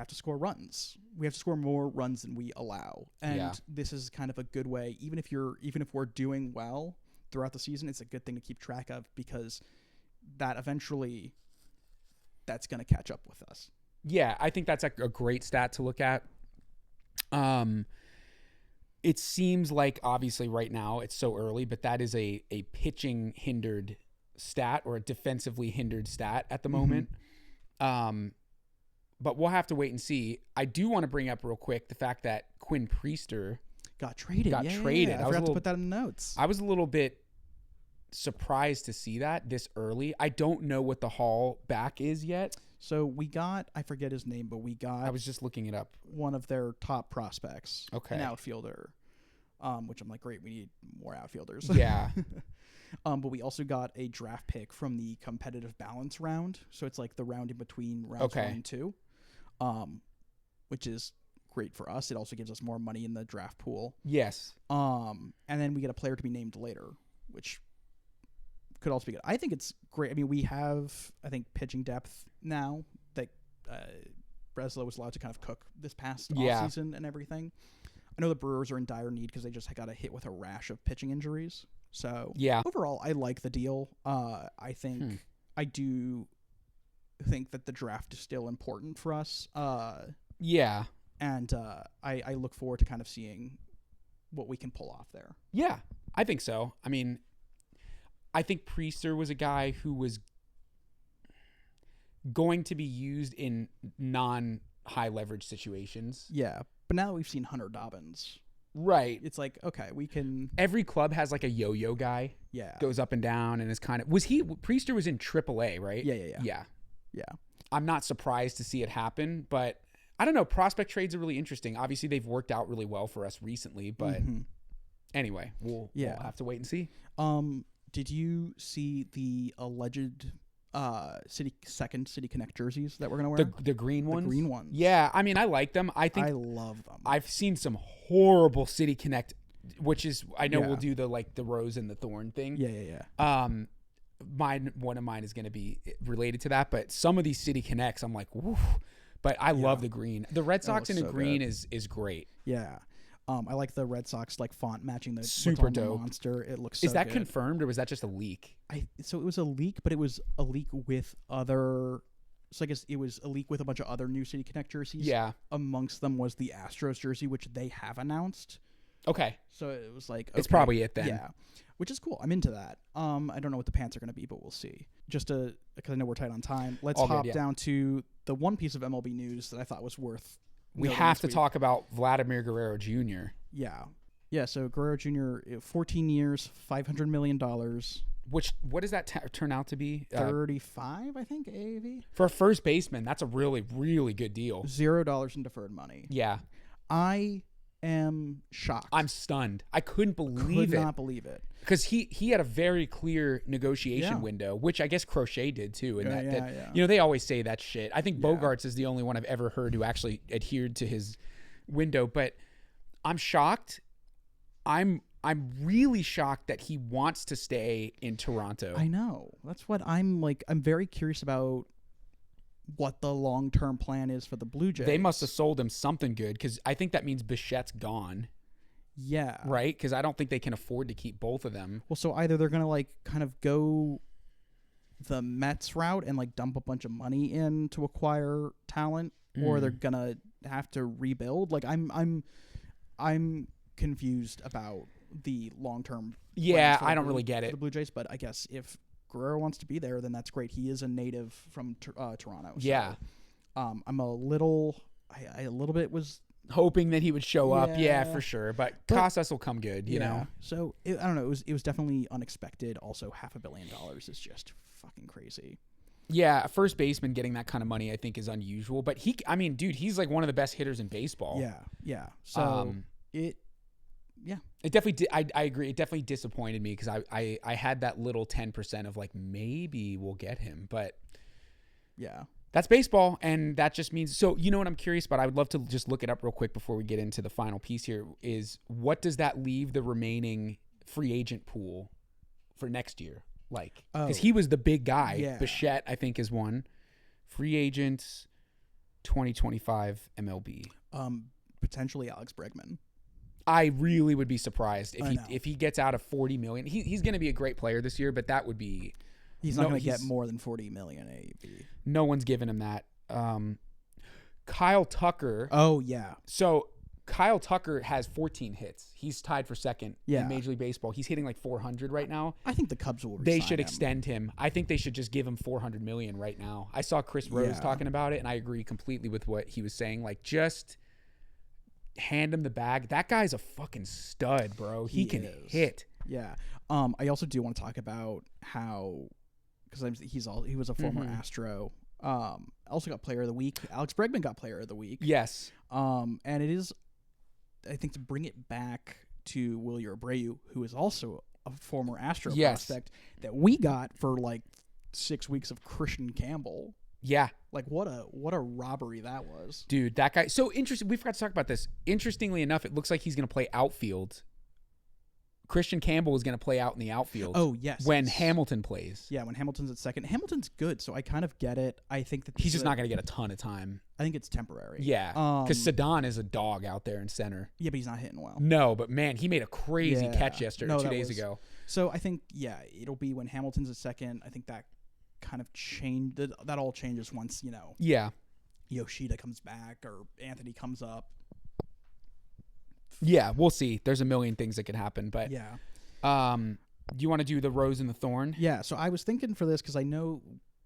score runs. We have to score more runs than we allow, and this is kind of a good way. Even if we're doing well throughout the season, it's a good thing to keep track of because that eventually that's going to catch up with us. Yeah, I think that's a great stat to look at. It seems like obviously right now it's so early, but that is a pitching hindered stat or a defensively hindered stat at the moment. But we'll have to wait and see. I do want to bring up real quick the fact that Quinn Priester got traded. Yeah. I forgot to put that in the notes. I was a little bit surprised to see that this early. I don't know what the haul back is yet. So we got, I forget his name, but we got I was just looking it up. one of their top prospects, Okay. an outfielder, which I'm like, great, we need more outfielders. Yeah. But we also got a draft pick from the competitive balance round. So it's like the round in between rounds 1 and 2, which is great for us. It also gives us more money in the draft pool. Yes. And then we get a player to be named later, which could also be good. I think it's great. I mean, we have, I think, pitching depth now that Breslow was allowed to kind of cook this past offseason and everything. I know the Brewers are in dire need because they just got a hit with a rash of pitching injuries. So overall, I like the deal. I think I do think that the draft is still important for us. And I look forward to kind of seeing what we can pull off there. Yeah, I think so. I mean, I think Priester was a guy who was going to be used in non-high leverage situations. Yeah, but now that we've seen Hunter Dobbins, right? It's like, okay, we can. Every club has like a yo-yo guy. Yeah, goes up and down and is kind of. Priester was in AAA, right? Yeah. I'm not surprised to see it happen, but I don't know. Prospect trades are really interesting. Obviously, they've worked out really well for us recently, but anyway, we'll have to wait and see. Did you see the alleged City Connect jerseys that we're gonna wear? The green ones. The green ones. Yeah, I mean, I like them. I love them. I've seen some horrible City Connect, which is I know we'll do the rose and the thorn thing. Yeah. One of mine is going to be related to that, but some of these City Connects, I'm like, woof. But I love the green. The Red Sox in the green is great. Yeah. I like the Red Sox font matching the super dope monster. It looks so Is that good. confirmed or was that just a leak? So it was a leak, but it was a leak with other. So I guess it was a leak with a bunch of other new City Connect jerseys. Yeah. Amongst them was the Astros jersey, which they have announced. Okay. So it was like it's probably it then. Yeah. Which is cool. I'm into that. I don't know what the pants are going to be, but we'll see. Just because I know we're tight on time. Let's hop down to the one piece of MLB news that I thought was worth. We have to talk about Vladimir Guerrero Jr. Yeah. So Guerrero Jr. 14 years, $500 million. What does that turn out to be? 35, I think, AAV. For a first baseman, that's a really, really good deal. $0 in deferred money. Yeah. I am shocked. I'm stunned. I couldn't believe Could not believe it. Because he had a very clear negotiation window, which I guess Crochet did too. And they always say that shit. I think Bogarts is the only one I've ever heard who actually adhered to his window. But I'm shocked. I'm I'm really shocked that he wants to stay in Toronto. I know. That's what I'm like. I'm very curious about what the long-term plan is for the Blue Jays. They must have sold him something good, because I think that means Bichette's gone, Yeah. right? Because I don't think they can afford to keep both of them. Well, so either they're gonna like kind of go the Mets route and like dump a bunch of money in to acquire talent, or they're gonna have to rebuild. Like I'm confused about the long-term. Yeah, plans for the I don't Blue- really get for it. the Blue Jays, but I guess if Guerrero wants to be there, then that's great. He is a native from Toronto. So, Yeah. I'm a little, I a little bit was Hoping that he would show up. Yeah, Yeah. for sure. But But- Casas will come good, you know? So I don't know. It was definitely unexpected. Also, $500 million is just fucking crazy. Yeah, a first baseman getting that kind of money, I think, is unusual. But dude, he's like one of the best hitters in baseball. Yeah. So It definitely I agree. It definitely disappointed me, because I had that little 10% of like, maybe we'll get him. But yeah. that's baseball, and that just means, so you know what I'm curious about? I would love to just look it up real quick before we get into the final piece here, is what does that leave the remaining free agent pool for next year like? Because he was the big guy. Yeah. Bichette, I think, is one. Free agents 2025 MLB. Potentially Alex Bregman. I really would be surprised I know. if he gets out of 40 million. He's going to be a great player this year, but that would be, He's No, not going to get he's- more than 40 million AAV. no one's giving him that. Kyle Tucker. Oh yeah. So Kyle Tucker has 14 hits. He's tied for second Yeah. in Major League Baseball. He's hitting like 400 right now. I think the Cubs will. They re-sign should him. extend him. I think they should just give him 400 million right now. I saw Chris Rose Yeah. talking about it, and I agree completely with what he was saying. Like, just hand him the bag. That guy's a fucking stud, bro. He can is. hit. Yeah. I also do want to talk about how, because he was a former Mhm. Astro. Also got Player of the Week. Alex Bregman got Player of the Week. Yes. And it is, I think, to bring it back to Wilyer Abreu, who is also a former Astro Yes. prospect that we got for like 6 weeks of Christian Campbell. Yeah. Like what a robbery that was. Dude, that guy. So interesting. We forgot to talk about this. Interestingly enough, it looks like he's going to play outfield. Christian Campbell is going to play out in the outfield. Oh yes. When Hamilton plays. Yeah, when Hamilton's at second. Hamilton's good, so I kind of get it. I think that He's just not going to get a ton of time. I think it's temporary. Yeah. Because Sadan is a dog out there in center. Yeah, but he's not hitting well. No, but man, he made a crazy Yeah. catch yesterday, No, 2 that days was- ago. So I think it'll be when Hamilton's at second. I think that kind of changed. That all changes once Yeah. Yoshida comes back or Anthony comes up. Yeah, we'll see. There's a million things that could happen, but Yeah. do you want to do the rose and the thorn? Yeah. So I was thinking for this because I know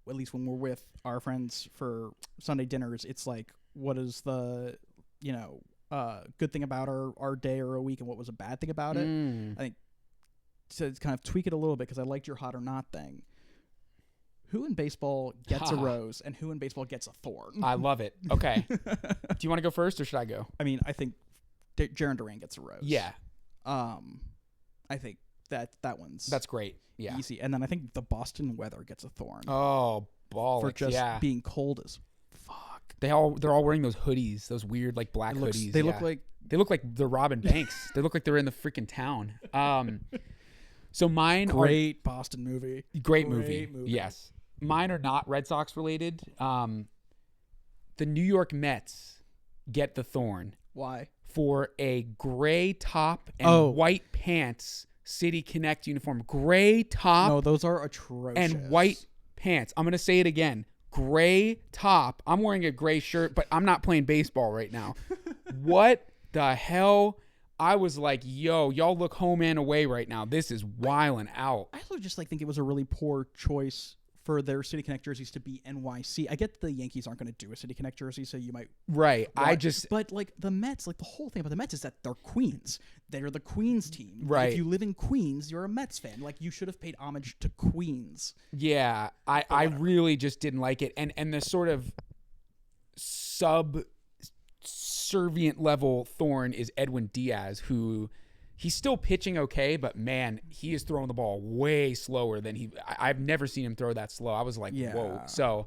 at least when we're with our friends for Sunday dinners, it's like what is the good thing about our day or a week and what was a bad thing about it. Mm. To kind of tweak it a little bit because I liked your hot or not thing. Who in baseball gets a rose and who in baseball gets a thorn? I love it. Okay. Do you want to go first or should I go? I mean, I think Jarren Duran gets a rose. Yeah. I think that one's That's great. Yeah. easy. And then I think the Boston weather gets a thorn Oh, ball for just yeah. being cold as fuck. They're all wearing those hoodies, those weird like black hoodies. They yeah. look like they're Robin Banks. They look like they're in the freaking town. So mine great Boston movie. are great movie. Yes. Mine are not Red Sox related. The New York Mets get the thorn Why? for a gray top and white pants City Connect uniform. Gray top No, those are atrocious. and white pants. I'm going to say it again. Gray top. I'm wearing a gray shirt, but I'm not playing baseball right now. What the hell? I was like, yo, y'all look home and away right now. This is wilding out. I also just think it was a really poor choice for their City Connect jerseys to be NYC. I get the Yankees aren't going to do a City Connect jersey, so you might. Right. But like the Mets, like the whole thing about the Mets is that they're Queens. They're the Queens team. Right. If you live in Queens, you're a Mets fan. Like you should have paid homage to Queens. Yeah, I really just didn't like it. And the sort of subservient level thorn is Edwin Diaz, who he's still pitching okay, but man, he is throwing the ball way slower than I've never seen him throw that slow. I was like, whoa. So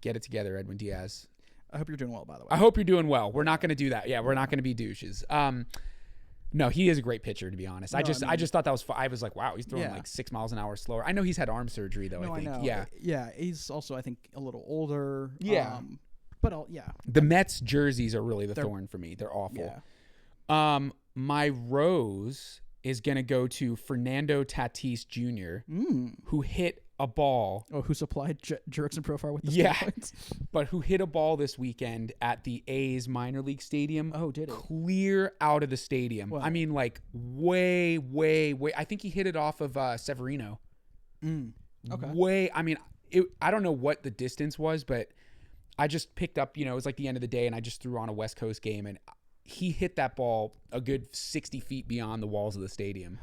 get it together, Edwin Diaz. I hope you're doing well, by the way. I hope you're doing well. We're not going to do that. Yeah, we're not going to be douches. No, he is a great pitcher, to be honest. No, I just I mean- thought that was. I was like, wow, he's throwing Yeah. like 6 miles an hour slower. I know he's had arm surgery though. No, I think. know. Yeah. Yeah. He's also, I think, a little older. Yeah. But yeah. The Mets jerseys are really the They're- thorn for me. They're awful. Yeah. My rose is gonna go to Fernando Tatis Jr., who hit a ball. Oh, who supplied Jurickson Profile with the Yeah. steroids? But who hit a ball this weekend at the A's minor league stadium? Oh, did it? Clear out of the stadium. Wow. I mean, like way, way, way. I think he hit it off of Severino. Okay. Way. I mean, I don't know what the distance was, but I just picked up. It was like the end of the day, and I just threw on a West Coast game, and he hit that ball a good 60 feet beyond the walls of the stadium.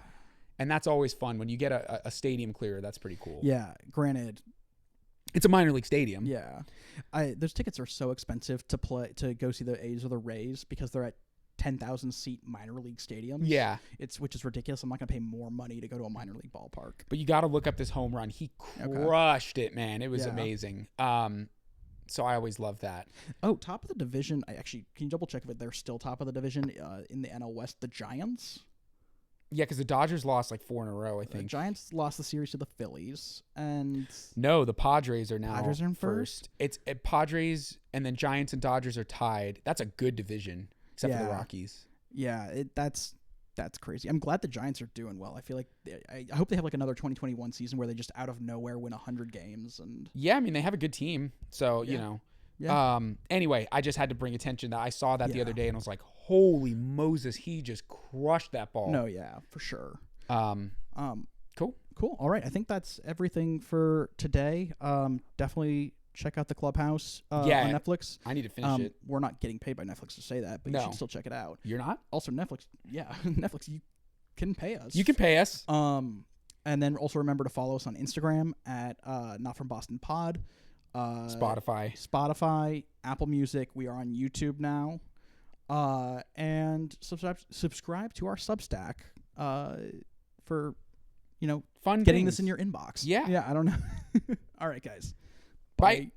And that's always fun when you get a stadium clear. That's pretty cool. Yeah. Granted, It's a minor league stadium. yeah. Those tickets are so expensive to go see the A's or the Rays because they're at 10,000 seat minor league stadiums. Yeah. Which is ridiculous. I'm not going to pay more money to go to a minor league ballpark. But you got to look up this home run. He crushed it, man. It was Yeah. amazing. So I always love that. Oh, top of the division. Can you double check if they're still top of the division in the NL West? The Giants. Yeah, because the Dodgers lost like 4 in a row, I The think. Giants lost the series to the Phillies, and No, the Padres are now Padres are in first. It's Padres, and then Giants and Dodgers are tied. That's a good division, except for the Yeah. Rockies. yeah, that's crazy. I'm glad the Giants are doing well. I feel like I hope they have like another 2021 season where they just out of nowhere win 100 games and Yeah, I mean, they have a good team. So, Yeah. Yeah. Anyway, I just had to bring attention that I saw that the Yeah. other day, and I was like, holy Moses, he just crushed that ball. no, yeah, for sure. Cool. Cool. All right, I think that's everything for today. Definitely check out the Clubhouse Yeah. on Netflix. I need to finish it. We're not getting paid by Netflix to say that, but you No. should still check it out. You're not? Also, Netflix, yeah, Netflix, you can pay us. You can pay us. And then also remember to follow us on Instagram at Not From Boston Pod, Spotify. Apple Music. We are on YouTube now, and subscribe to our Substack for Fun getting things. this in your inbox. Yeah. yeah. I don't know. All right, guys. Bye.